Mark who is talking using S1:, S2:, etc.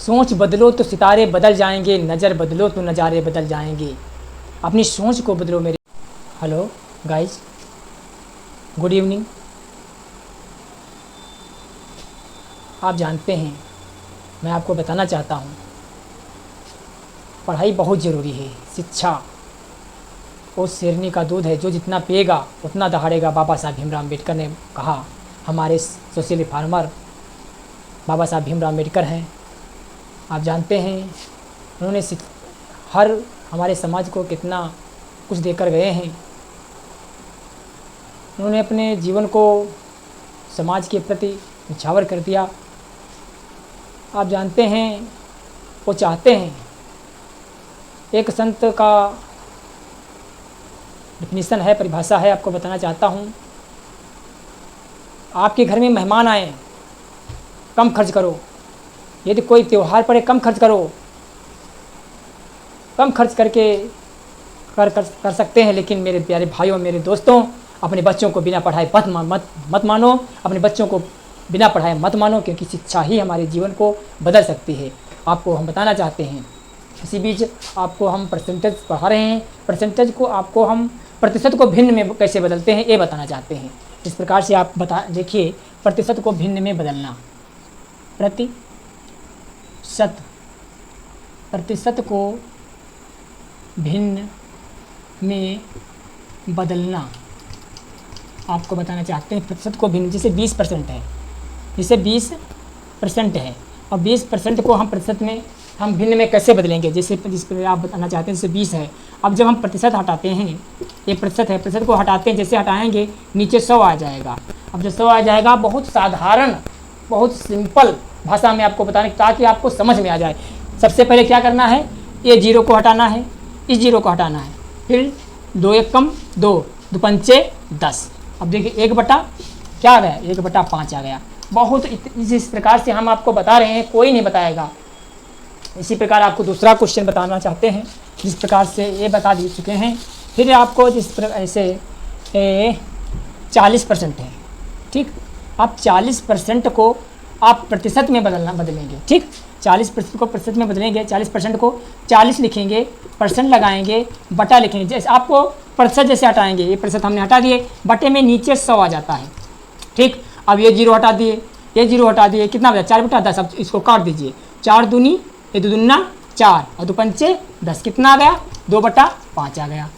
S1: सोच बदलो तो सितारे बदल जाएंगे, नज़र बदलो तो नज़ारे बदल जाएंगे। अपनी सोच को बदलो मेरे। Hello guys, good evening. आप जानते हैं, मैं आपको बताना चाहता हूँ, पढ़ाई बहुत ज़रूरी है। शिक्षा वो शेरनी का दूध है, जो जितना पिएगा उतना दहाड़ेगा। बाबा साहब भीमराव अम्बेडकर ने कहा। हमारे सोशल रिफॉर्मर बाबा साहब भीमराव अम्बेडकर हैं। आप जानते हैं, उन्होंने हर हमारे समाज को कितना कुछ देकर गए हैं। उन्होंने अपने जीवन को समाज के प्रति न्यौछावर कर दिया। आप जानते हैं, वो चाहते हैं, एक संत का डिफिनीसन है, परिभाषा है, आपको बताना चाहता हूँ। आपके घर में मेहमान आए, कम खर्च करो। यदि कोई त्यौहार पड़े, कम खर्च करो। कम खर्च करके कर सकते हैं, लेकिन मेरे प्यारे भाइयों, मेरे दोस्तों, अपने बच्चों को बिना पढ़ाए मत मानो। अपने बच्चों को बिना पढ़ाए मत मानो, क्योंकि शिक्षा ही हमारे जीवन को बदल सकती है। आपको हम बताना चाहते हैं। इसी बीच आपको हम परसेंटेज पढ़ा रहे हैं। परसेंटेज को आपको हम प्रतिशत को भिन्न में कैसे बदलते हैं, ये बताना चाहते हैं। इस प्रकार से आप देखिए, प्रतिशत को भिन्न में बदलना। प्रतिशत को भिन्न में बदलना आपको बताना चाहते हैं। प्रतिशत को भिन्न, जैसे 20% है, जैसे 20% है, और 20% को हम प्रतिशत में हम भिन्न में कैसे बदलेंगे, जैसे जिस पर आप बताना चाहते हैं। जैसे 20 है, अब जब हम प्रतिशत हटाते हैं, ये प्रतिशत है, प्रतिशत को हटाते हैं, जैसे हटाएंगे नीचे 100 आ जाएगा। अब जब 100 आ जाएगा, बहुत साधारण, बहुत सिंपल भाषा में आपको बताने, ताकि आपको समझ में आ जाए। सबसे पहले क्या करना है, ये 0 को हटाना है, इस 0 को हटाना है, फिर 2 1 कम 2, 2 पंचे 10। अब देखिए 1 बटा क्या आ गया, 1/5 आ गया। बहुत इस प्रकार से हम आपको बता रहे हैं, कोई नहीं बताएगा। इसी प्रकार आपको दूसरा क्वेश्चन बताना चाहते हैं, जिस प्रकार से ये बता दे चुके हैं। फिर आपको जिस प्रकार ऐसे 40% है, ठीक। आप 40% को आप प्रतिशत में बदलेंगे, ठीक। 40% को प्रतिशत में बदलेंगे, 40% को 40 लिखेंगे, परसेंट लगाएंगे, बटा लिखेंगे। जैसे आपको प्रतिशत जैसे हटाएंगे, ये प्रतिशत हमने हटा दिए, बटे में नीचे 100 आ जाता है, ठीक। अब ये 0 हटा दिए, ये 0 हटा दिए, कितना बचा, 4/10। अब इसको काट दीजिए, 4 दूनी, ये 2 दूना 4 और 2 पंचे 10, कितना आ गया, 2/5 आ गया।